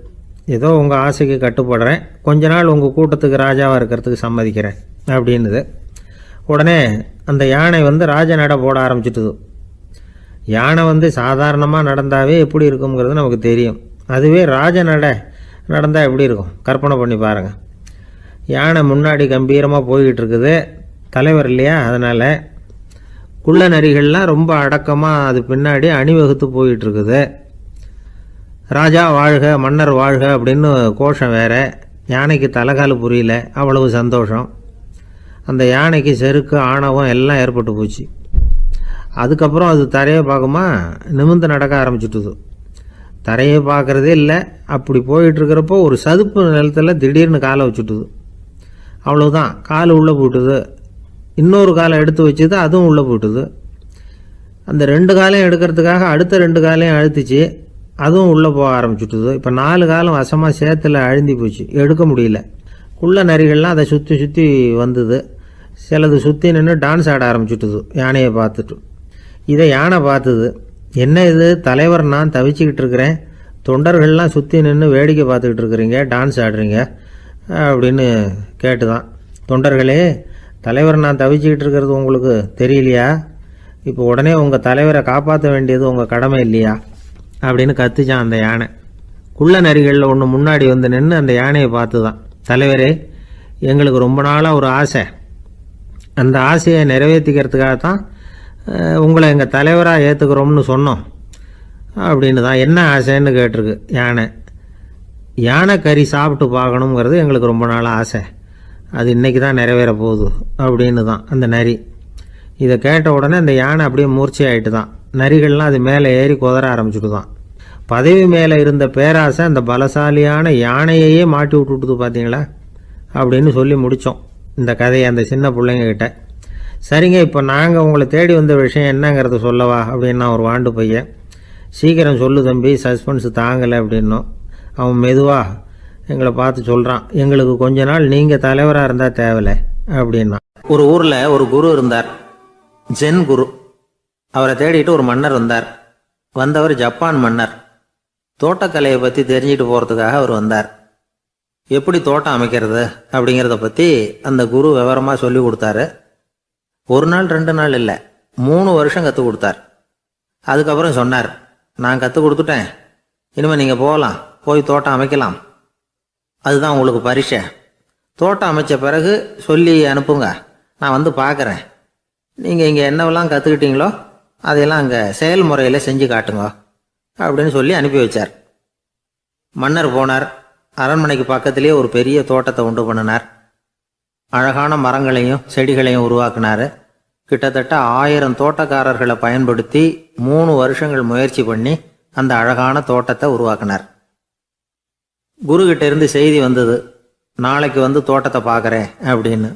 ஏதோ உங்கள் ஆசைக்கு கட்டுப்படுறேன், கொஞ்ச நாள் உங்கள் கூட்டத்துக்கு ராஜாவாக இருக்கிறதுக்கு சம்மதிக்கிறேன் அப்படின்னுது. உடனே அந்த யானை ராஜ நடை போட ஆரம்பிச்சிட்டுது. யானை சாதாரணமாக நடந்தாவே எப்படி இருக்குங்கிறது நமக்கு தெரியும். அதுவே ராஜ நடை நடந்தால் எப்படி இருக்கும் கற்பனை பண்ணி பாருங்கள். யானை முன்னாடி கம்பீரமாக போய்கிட்டு இருக்குது, தலைவர் இல்லையா, அதனால் குள்ள நரிகள்லாம் ரொம்ப அடக்கமாக அது பின்னாடி அணிவகுத்து போயிட்டு இருக்குது. ராஜா வாழ்க, மன்னர் வாழ்க அப்படின்னு கோஷம் வேற. யானைக்கு தலைகால் புரியல, அவ்வளவு சந்தோஷம். அந்த யானைக்கு செருக்கு, ஆணவம் எல்லாம் ஏற்பட்டு போச்சு. அதுக்கப்புறம் அது தரையை பார்க்குமா, நிமிர்ந்து நடக்க ஆரம்பிச்சுட்டுது. தரையை பார்க்குறதே இல்லை. அப்படி போயிட்டுருக்கிறப்போ ஒரு சதுப்பு நிலத்தில் திடீர்னு காலை வச்சுட்டுது. அவ்வளோதான், கால் உள்ளே போட்டுது. இன்னொரு காலை எடுத்து வச்சுது, அதுவும் உள்ளே போட்டுது. அந்த 2 காலையும் எடுக்கிறதுக்காக அடுத்த 2 காலையும் அழுத்திச்சு, அதுவும் உள்ளே போக ஆரம்பிச்சுட்டுது. இப்போ 4 காலம் வசமாக சேத்துல அழுந்தி போச்சு, எடுக்க முடியல. குள்ள நரிகள்லாம் அதை சுற்றி வந்தது. சிலது சுற்றி நின்று டான்ஸ் ஆட ஆரம்பிச்சுட்டுது யானையை பார்த்துட்டு. இதை யானை பார்த்தது. என்ன இது தலைவர், நான் தவிச்சிக்கிட்டு இருக்கிறேன், தொண்டர்கள்லாம் சுற்றி நின்று வேடிக்கை பார்த்துக்கிட்டு இருக்கிறீங்க, டான்ஸ் ஆடுறீங்க அப்படின்னு கேட்டுதான். தொண்டர்களே, தலைவர் நான் தவிச்சிக்கிட்டு இருக்கிறது உங்களுக்கு தெரியலையா? இப்போ உடனே உங்கள் தலைவரை காப்பாற்ற வேண்டியது உங்கள் கடமை இல்லையா அப்படின்னு கத்துச்சான் அந்த யானை. குள்ள நரிகளில் ஒன்று முன்னாடி நின்று அந்த யானையை பார்த்து தான், தலைவரே எங்களுக்கு ரொம்ப நாளாக ஒரு ஆசை, அந்த ஆசையை நிறைவேற்றிக்கிறதுக்காக தான் உங்களை எங்கள் தலைவராக ஏற்றுக்கிறோம்னு சொன்னோம் அப்படின்னு தான். என்ன ஆசைன்னு கேட்டிருக்கு யானை. யானை கறி சாப்பிட்டு பார்க்கணுங்கிறது எங்களுக்கு ரொம்ப நாளாக ஆசை, அது இன்றைக்கி தான் நிறைவேற போகுது அப்படின்னு தான் அந்த நரி. இதை கேட்ட உடனே அந்த யானை அப்படியே மூர்ச்சி ஆகிட்டு தான். நரிகள்லாம் அது மேலே ஏறி குதற ஆரம்பிச்சுட்டு தான். பதவி மேலே இருந்த பேராசை அந்த பலசாலியான யானையையே மாட்டி விட்டுட்டுது பார்த்தீங்களா அப்படின்னு சொல்லி முடித்தோம் இந்த கதையை அந்த சின்ன பிள்ளைங்கக்கிட்ட. சரிங்க, இப்போ நாங்கள் உங்களை தேடி வந்த விஷயம் என்னங்கிறத சொல்லவா அப்படின்னா ஒரு வாண்டு பையன். சீக்கிரம் சொல்லு தம்பி, சஸ்பென்ஸ் தாங்கலை அப்படின்னோம். அவன் மெதுவாக எங்களை பார்த்து சொல்கிறான், எங்களுக்கு கொஞ்ச நாள் நீங்கள் தலைவராக இருந்தால் தேவலை அப்படின்னா. ஒரு ஊரில் ஒரு குரு இருந்தார், ஜென் குரு. அவரை தேடிட்டு ஒரு மன்னர் வந்தார். வந்தவர் ஜப்பான் மன்னர். தோட்டக்கலையை பற்றி தெரிஞ்சுட்டு போகிறதுக்காக அவர் வந்தார். எப்படி தோட்டம் அமைக்கிறது அப்படிங்கிறத பற்றி அந்த குரு விவரமாக சொல்லி கொடுத்தாரு. 1 நாள் 2 நாள் இல்லை, 3 வருஷம் கற்றுக் கொடுத்தார். அதுக்கப்புறம் சொன்னார், நான் கற்றுக் கொடுத்துட்டேன், இனிமேல் நீங்கள் போகலாம், போய் தோட்டம் அமைக்கலாம், அதுதான் உங்களுக்கு பரிசை. தோட்டம் அமைச்ச பிறகு சொல்லி அனுப்புங்க, நான் வந்து பார்க்குறேன். நீங்கள் இங்கே என்னவெல்லாம் கற்றுக்கிட்டீங்களோ அதையெல்லாம் அங்கே செயல்முறையில் செஞ்சு காட்டுங்க அப்படின்னு சொல்லி அனுப்பி வச்சார். மன்னர் போனார். அரண்மனைக்கு பக்கத்திலேயே ஒரு பெரிய தோட்டத்தை உண்டு பண்ணினார். அழகான மரங்களையும் செடிகளையும் உருவாக்கினார். கிட்டத்தட்ட 1000 தோட்டக்காரர்களை பயன்படுத்தி 3 வருஷங்கள் முயற்சி பண்ணி அந்த அழகான தோட்டத்தை உருவாக்கினார். குருகிட்ட இருந்து செய்தி வந்தது, நாளைக்கு வந்து தோட்டத்தை பார்க்குறேன் அப்படின்னு.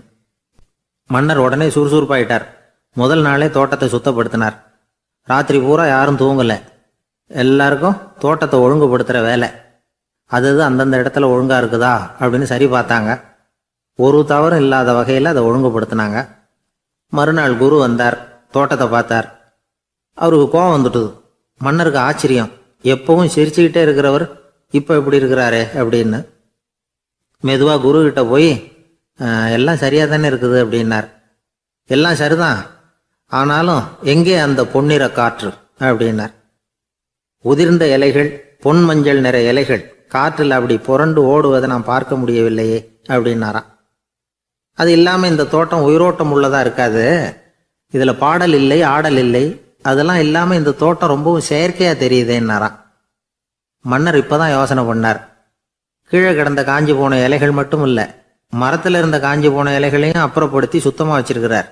மன்னர் உடனே சுறுசுறுப்பாயிட்டார். முதல் நாளே தோட்டத்தை சுத்தப்படுத்தினார். ராத்திரி பூரா யாரும் தூங்கலை. எல்லாருக்கும் தோட்டத்தை ஒழுங்குபடுத்துகிற வேலை. அது அந்தந்த இடத்துல ஒழுங்காக இருக்குதா அப்படின்னு சரி பார்த்தாங்க. ஒரு தவறும் இல்லாத வகையில் அதை ஒழுங்குபடுத்தினாங்க. மறுநாள் குரு வந்தார், தோட்டத்தை பார்த்தார். அவருக்கு கோபம் வந்துட்டுது. மன்னருக்கு ஆச்சரியம், எப்பவும் சிரிச்சுக்கிட்டே இருக்கிறவர் இப்போ இப்படி இருக்கிறாரே அப்படின்னு. மெதுவாக குரு கிட்ட போய் எல்லாம் சரியாக தானே இருக்குது அப்படின்னார். எல்லாம் சரிதான், ஆனாலும் எங்கே அந்த பொன்னிற காற்று அப்படின்னார். உதிர்ந்த இலைகள், பொன் மஞ்சள் நிற இலைகள் காற்றில் அப்படி புரண்டு ஓடுவதை நான் பார்க்க முடியவில்லையே அப்படின்னாராம். அது இல்லாமல் இந்த தோட்டம் உயிரோட்டம் உள்ளதாக இருக்காது, இதில் பாடல் இல்லை, ஆடல் இல்லை, அதெல்லாம் இல்லாமல் இந்த தோட்டம் ரொம்பவும் செயற்கையாக தெரியுதேன்னாராம். மன்னர் இப்போதான் யோசனை பண்ணார். கீழே கிடந்த காஞ்சி போன இலைகள் மட்டும் இல்லை, மரத்தில் இருந்த காஞ்சி போன இலைகளையும் அப்புறப்படுத்தி சுத்தமாக வச்சிருக்கிறார்.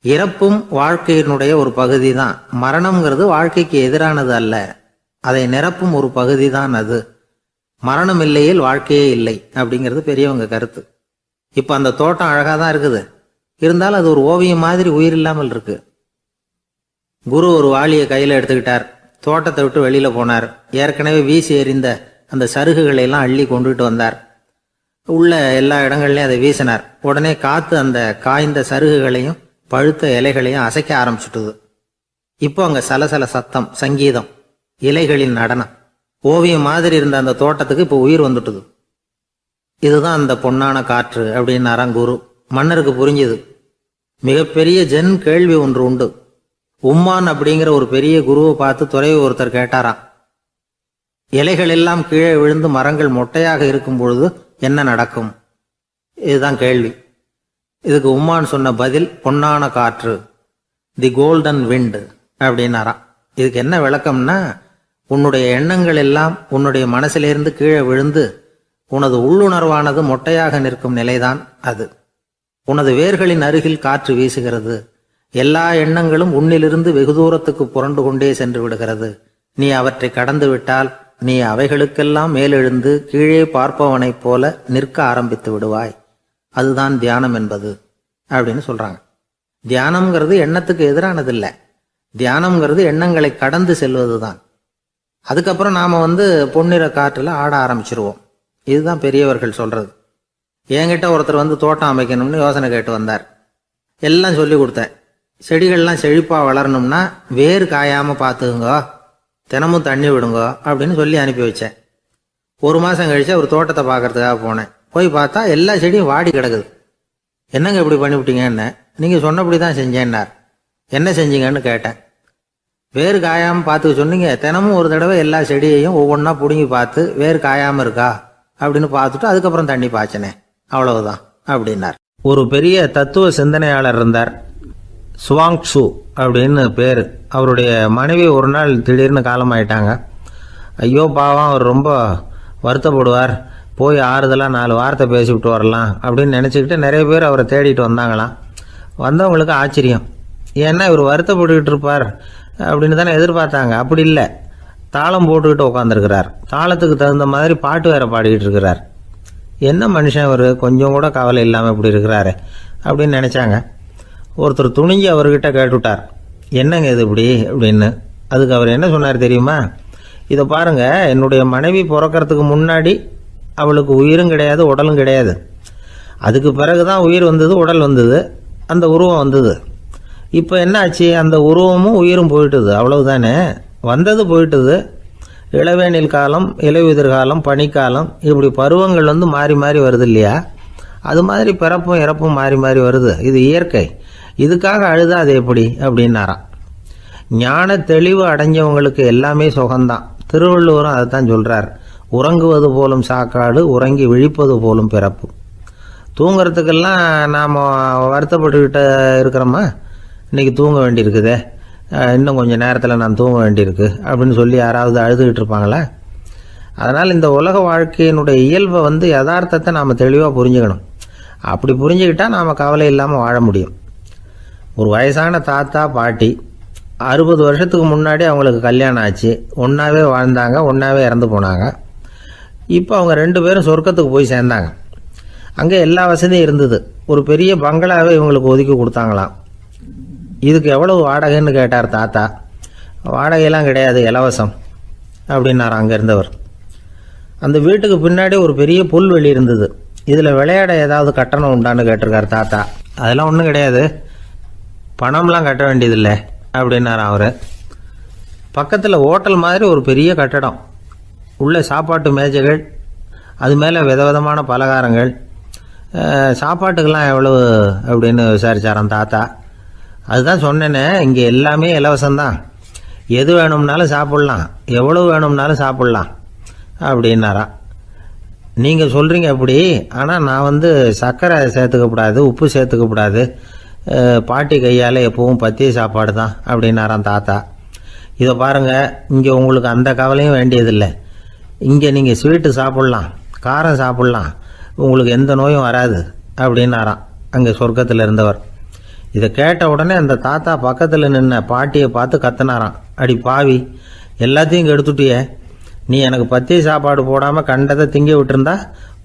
இறப்பும் வாழ்க்கையினுடைய ஒரு பகுதி தான். மரணம்ங்கிறது வாழ்க்கைக்கு எதிரானது அல்ல, அதை நிரப்பும் ஒரு பகுதி தான் அது. மரணம் இல்லையில் வாழ்க்கையே இல்லை அப்படிங்கிறது பெரியவங்க கருத்து. இப்போ அந்த தோட்டம் அழகாக தான் இருக்குது, இருந்தாலும் அது ஒரு ஓவியம் மாதிரி உயிர் இல்லாமல் இருக்கு. குரு ஒரு வாளியை கையில் எடுத்துக்கிட்டார், தோட்டத்தை விட்டு வெளியில் போனார். ஏற்கனவே வீசி எறிந்த அந்த சருகுகளை எல்லாம் அள்ளி கொண்டுகிட்டு வந்தார். உள்ள எல்லா இடங்கள்லையும் அதை வீசினார். உடனே காற்று அந்த காய்ந்த சருகுகளையும் பழுத்த இலைகளையும் அசைக்க ஆரம்பிச்சுட்டுது. இப்போ அங்கே சலசல சத்தம், சங்கீதம், இலைகளின் நடனம், ஓவியம் மாதிரி இருந்த அந்த தோட்டத்துக்கு இப்போ உயிர் வந்துட்டுது. இதுதான் அந்த பொன்னான காற்று அப்படின்னாராம் குரு. மன்னருக்கு புரிஞ்சுது. மிகப்பெரிய ஜென் கேள்வி ஒன்று உண்டு. உம்மான் அப்படிங்கிற ஒரு பெரிய குருவை பார்த்து துறவி ஒருத்தர் கேட்டாராம், இலைகள் எல்லாம் கீழே விழுந்து மரங்கள் மொட்டையாக இருக்கும் பொழுது என்ன நடக்கும்? இதுதான் கேள்வி. இதுக்கு உம்மான் சொன்ன பதில் பொன்னான காற்று, தி கோல்டன் விண்ட் அப்படின்னாராம். இதுக்கு என்ன விளக்கம்னா, உன்னுடைய எண்ணங்கள் எல்லாம் உன்னுடைய மனசிலிருந்து கீழே விழுந்து உனது உள்ளுணர்வானது மொட்டையாக நிற்கும் நிலைதான் அது. உனது வேர்களின் அருகில் காற்று வீசுகிறது. எல்லா எண்ணங்களும் உன்னிலிருந்து வெகு தூரத்துக்கு புரண்டு கொண்டே சென்று விடுகிறது. நீ அவற்றை கடந்து விட்டால் நீ அவைகளுக்கெல்லாம் மேலெழுந்து கீழே பார்ப்பவனைப் போல நிற்க ஆரம்பித்து விடுவாய். அதுதான் தியானம் என்பது அப்படின்னு சொல்றாங்க. தியானம்ங்கிறது எண்ணத்துக்கு எதிரானதில்லை, தியானம்ங்கிறது எண்ணங்களை கடந்து செல்வது தான். அதுக்கப்புறம் நாம பொன்னிற காற்றுல ஆட ஆரம்பிச்சிருவோம். இதுதான் பெரியவர்கள் சொல்றது. என்கிட்ட ஒருத்தர் தோட்டம் அமைக்கணும்னு யோசனை கேட்டு வந்தார். எல்லாம் சொல்லி கொடுத்தேன். செடிகள்லாம் செழிப்பாக வளரணும்னா வேர் காயாமல் பார்த்துக்குங்க, தினமும் தண்ணி விடுங்க அப்படின்னு சொல்லி அனுப்பி வச்சேன். ஒரு மாதம் கழிச்சு அவர் தோட்டத்தை பார்க்கறதுக்காக போனேன். போய் பார்த்தா எல்லா செடியும் வாடி கிடக்குது. என்னங்க இப்படி பண்ணிவிட்டீங்கன்னு. நீங்கள் சொன்னபடி தான் செஞ்சேன்னார். என்ன செஞ்சீங்கன்னு கேட்டேன். வேர் காயாமல் பார்த்துக்க சொன்னீங்க, தினமும் ஒரு தடவை எல்லா செடியையும் ஒவ்வொன்றா பிடுங்கி பார்த்து வேர் காயாமல் இருக்கா அப்படின்னு பார்த்துட்டு அதுக்கப்புறம் தண்ணி பாய்ச்சனே, அவ்வளவுதான் அப்படின்னார். ஒரு பெரிய தத்துவ சிந்தனையாளர் இருந்தார், சுவாங்சு அப்படின்னு பேர். அவருடைய மனைவி ஒரு நாள் திடீர்னு காலமாயிட்டாங்க. ஐயோ பாவம், அவர் ரொம்ப வருத்தப்படுவார், போய் ஆறுதலாக 4 வார்த்தை பேசிவிட்டு வரலாம் அப்படின்னு நினச்சிக்கிட்டு நிறைய பேர் அவரை தேடிட்டு வந்தாங்களாம். வந்தவங்களுக்கு ஆச்சரியம், ஏன்னா இவர் வருத்தப்பட்டுக்கிட்டு இருப்பார் அப்படின்னு தானே எதிர்பார்த்தாங்க. அப்படி இல்லை, தாளம் போட்டுக்கிட்டு உட்காந்துருக்கிறார். தாளத்துக்கு தகுந்த மாதிரி பாட்டு வேற பாடிக்கிட்டு இருக்கிறார். என்ன மனுஷன் அவர், கொஞ்சம் கூட கவலை இல்லாமல் இப்படி இருக்கிறாரு அப்படின்னு நினச்சாங்க. ஒருத்தர் துணிஞ்சு அவர்கிட்ட கேட்டுவிட்டார், என்னங்க இது இப்படி அப்படின்னு. அதுக்கு அவர் என்ன சொன்னார் தெரியுமா? இதை பாருங்க, என்னுடைய மனைவி பிறக்கிறதுக்கு முன்னாடி அவளுக்கு உயிரும் கிடையாது, உடலும் கிடையாது. அதுக்கு பிறகு தான் உயிர் வந்தது, உடல் வந்தது, அந்த உருவம் வந்தது. இப்போ என்ன ஆச்சு? அந்த உருவமும் உயிரும் போயிட்டுது, அவ்வளவுதானே. வந்தது போயிட்டுது. இளவேனில் காலம், இலையுதிர் காலம், பனிக்காலம், இப்படி பருவங்கள் மாறி மாறி வருது இல்லையா? அது மாதிரி பிறப்பும் இறப்பும் மாறி மாறி வருது. இது இயற்கை. இதுக்காக அழுதா அது எப்படி அப்படின்னாராம். ஞான தெளிவு அடைஞ்சவங்களுக்கு எல்லாமே சுகம்தான். திருவள்ளுவரும் அதை தான் சொல்றார், உறங்குவது போலும் சாக்காடு, உறங்கி விழிப்பது போலும் பிறப்பு. தூங்கிறதுக்கெல்லாம் நாம் வருத்தப்பட்டுக்கிட்ட இருக்கிறோமா? இன்னைக்கு தூங்க வேண்டியிருக்குதே, இன்னும் கொஞ்சம் நேரத்தில் நான் தூங்க வேண்டியிருக்கு அப்படின்னு சொல்லி யாராவது அழுதுகிட்டு இருப்பாங்களா? அதனால் இந்த உலக வாழ்க்கையினுடைய இயல்பை யதார்த்தத்தை நாம் தெளிவாக புரிஞ்சுக்கணும். அப்படி புரிஞ்சுக்கிட்டா நாம் கவலை இல்லாமல் வாழ முடியும். ஒரு வயசான தாத்தா பாட்டி 60 வருஷத்துக்கு முன்னாடி அவங்களுக்கு கல்யாணம் ஆச்சு. ஒன்றாவே வாழ்ந்தாங்க, ஒன்றாவே இறந்து போனாங்க. இப்போ அவங்க 2 பேரும் சொர்க்கத்துக்கு போய் சேர்ந்தாங்க. அங்கே எல்லா வசதியும் இருந்தது. ஒரு பெரிய பங்களாவே இவங்களுக்கு ஒதுக்கி கொடுத்தாங்களாம். இதுக்கு எவ்வளவு வாடகைன்னு கேட்டார் தாத்தா. வாடகையெல்லாம் கிடையாது, இலவசம் அப்படின்னார் அங்கே இருந்தவர். அந்த வீட்டுக்கு பின்னாடி ஒரு பெரிய புல்வெளி இருந்தது. இதில் விளையாட ஏதாவது கட்டணம் உண்டான்னு கேட்டிருக்கார் தாத்தா. அதெல்லாம் ஒன்றும் கிடையாது, பணம்லாம் கட்ட வேண்டியதில்லை அப்படின்னார் அவர். பக்கத்தில் ஹோட்டல் மாதிரி ஒரு பெரிய கட்டடம், உள்ள சாப்பாட்டு மேஜைகள், அது மேலே விதவிதமான பலகாரங்கள். சாப்பாட்டுக்கெல்லாம் எவ்வளவு அப்படின்னு விசாரிச்சாராம் தாத்தா. அதுதான் சொன்னேனே, இங்கே எல்லாமே இலவசம்தான், எது வேணும்னாலும் சாப்பிட்லாம், எவ்வளவு வேணும்னாலும் சாப்பிட்லாம் அப்படின்னாராம். நீங்கள் சொல்கிறீங்க அப்படி, ஆனால் நான் சர்க்கரை சேர்த்துக்கக்கூடாது, உப்பு சேர்த்துக்கக்கூடாது, பாட்டி கையால் எப்பவும் பத்திய சாப்பாடு தான் அப்படின்னாராம் தாத்தா. இதை பாருங்கள், இங்கே உங்களுக்கு அந்த கவலையும் வேண்டியதில்லை. இங்கே நீங்கள் ஸ்வீட்டு சாப்பிட்லாம், காரம் சாப்பிட்லாம், உங்களுக்கு எந்த நோயும் வராது அப்படின்னாராம் அங்கே சொர்க்கத்தில் இருந்தவர். இதை கேட்ட உடனே அந்த தாத்தா பக்கத்தில் நின்ன பாட்டியை பார்த்து கத்துனாராம், அடி பாவி, எல்லாத்தையும் கெடுத்துட்டியே, நீ எனக்கு பத்திய சாப்பாடு போடாமல் கண்டதை திங்க விட்டுருந்தா